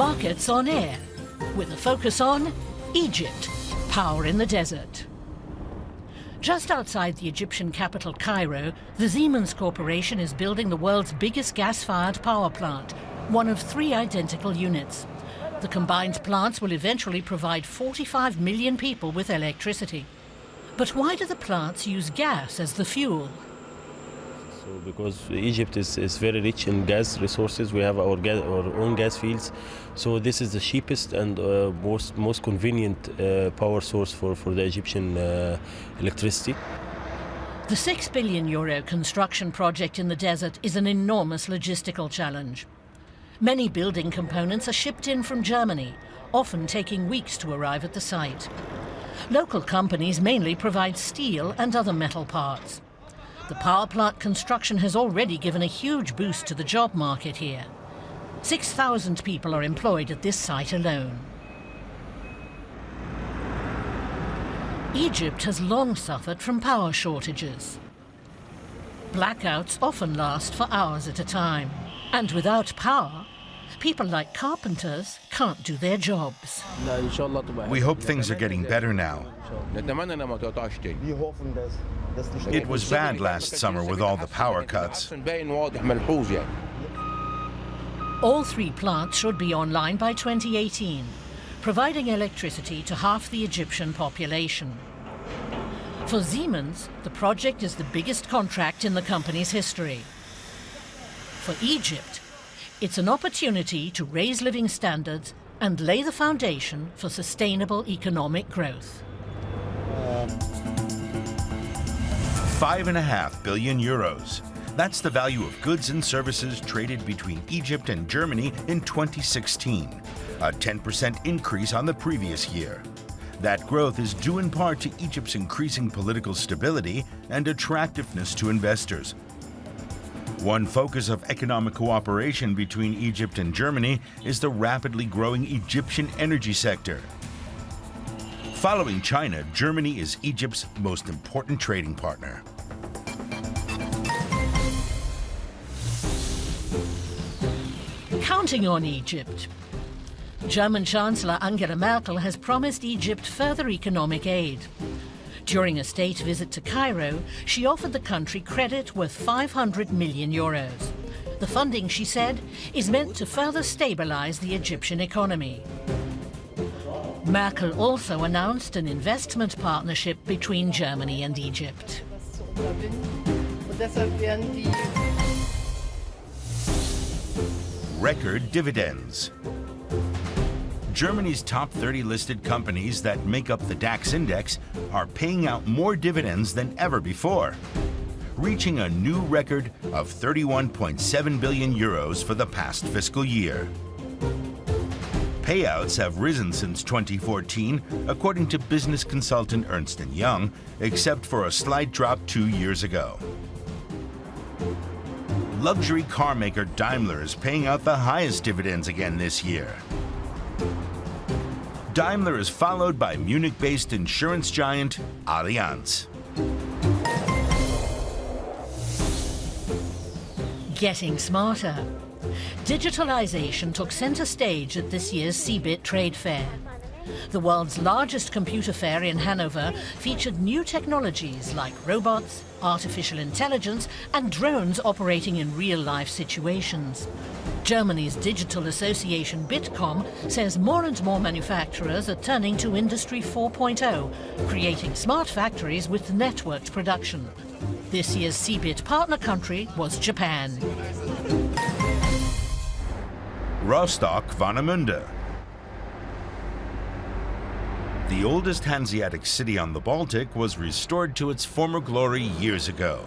Markets on air, with a focus on Egypt, power in the desert. Just outside the Egyptian capital Cairo, the Siemens Corporation is building the world's biggest gas-fired power plant, one of 3 identical units. The combined plants will eventually provide 45 million people with electricity. But why do the plants use gas as the fuel? So because Egypt is very rich in gas resources, we have our own gas fields. So this is the cheapest and most convenient power source for the Egyptian electricity. The €6 billion construction project in the desert is an enormous logistical challenge. Many building components are shipped in from Germany, often taking weeks to arrive at the site. Local companies mainly provide steel and other metal parts. The power plant construction has already given a huge boost to the job market here. 6,000 people are employed at this site alone. Egypt has long suffered from power shortages. Blackouts often last for hours at a time. And without power, people like carpenters can't do their jobs. We hope things are getting better now. It was bad last summer with all the power cuts. All 3 plants should be online by 2018, providing electricity to half the Egyptian population. For Siemens, the project is the biggest contract in the company's history. For Egypt, it's an opportunity to raise living standards and lay the foundation for sustainable economic growth. €5.5 billion. That's the value of goods and services traded between Egypt and Germany in 2016, a 10% increase on the previous year. That growth is due in part to Egypt's increasing political stability and attractiveness to investors. One focus of economic cooperation between Egypt and Germany is the rapidly growing Egyptian energy sector. Following China, Germany is Egypt's most important trading partner. Counting on Egypt. German Chancellor Angela Merkel has promised Egypt further economic aid. During a state visit to Cairo, she offered the country credit worth €500 million. The funding, she said, is meant to further stabilize the Egyptian economy. Merkel also announced an investment partnership between Germany and Egypt. Record dividends. Germany's top 30 listed companies that make up the DAX index are paying out more dividends than ever before, reaching a new record of €31.7 billion for the past fiscal year. Payouts have risen since 2014, according to business consultant Ernst & Young, except for a slight drop 2 years ago. Luxury car maker Daimler is paying out the highest dividends again this year. Daimler is followed by Munich-based insurance giant Allianz. Getting smarter. Digitalization took center stage at this year's CeBIT trade fair. The world's largest computer fair in Hanover featured new technologies like robots, artificial intelligence, and drones operating in real-life situations. Germany's digital association Bitkom says more and more manufacturers are turning to Industry 4.0, creating smart factories with networked production. This year's CeBIT partner country was Japan. Rostock-Warnemünde. The oldest Hanseatic city on the Baltic was restored to its former glory years ago.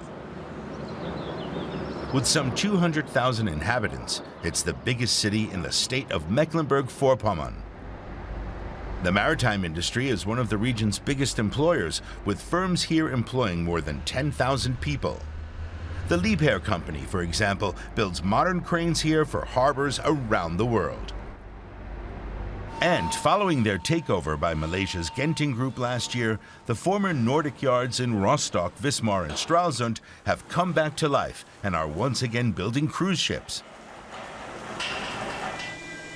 With some 200,000 inhabitants, it's the biggest city in the state of Mecklenburg-Vorpommern. The maritime industry is one of the region's biggest employers, with firms here employing more than 10,000 people. The Liebherr Company, for example, builds modern cranes here for harbors around the world. And following their takeover by Malaysia's Genting Group last year, the former Nordic yards in Rostock, Wismar, and Stralsund have come back to life and are once again building cruise ships.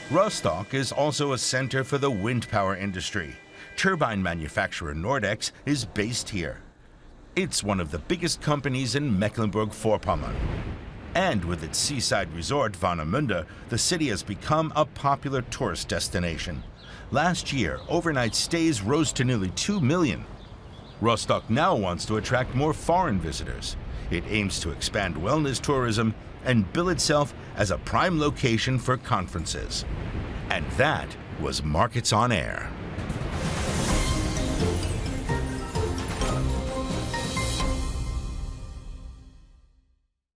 Rostock is also a center for the wind power industry. Turbine manufacturer Nordex is based here. It's one of the biggest companies in Mecklenburg-Vorpommern. And with its seaside resort, Warnemünde, the city has become a popular tourist destination. Last year, overnight stays rose to nearly 2 million. Rostock now wants to attract more foreign visitors. It aims to expand wellness tourism and bill itself as a prime location for conferences. And that was Markets on Air.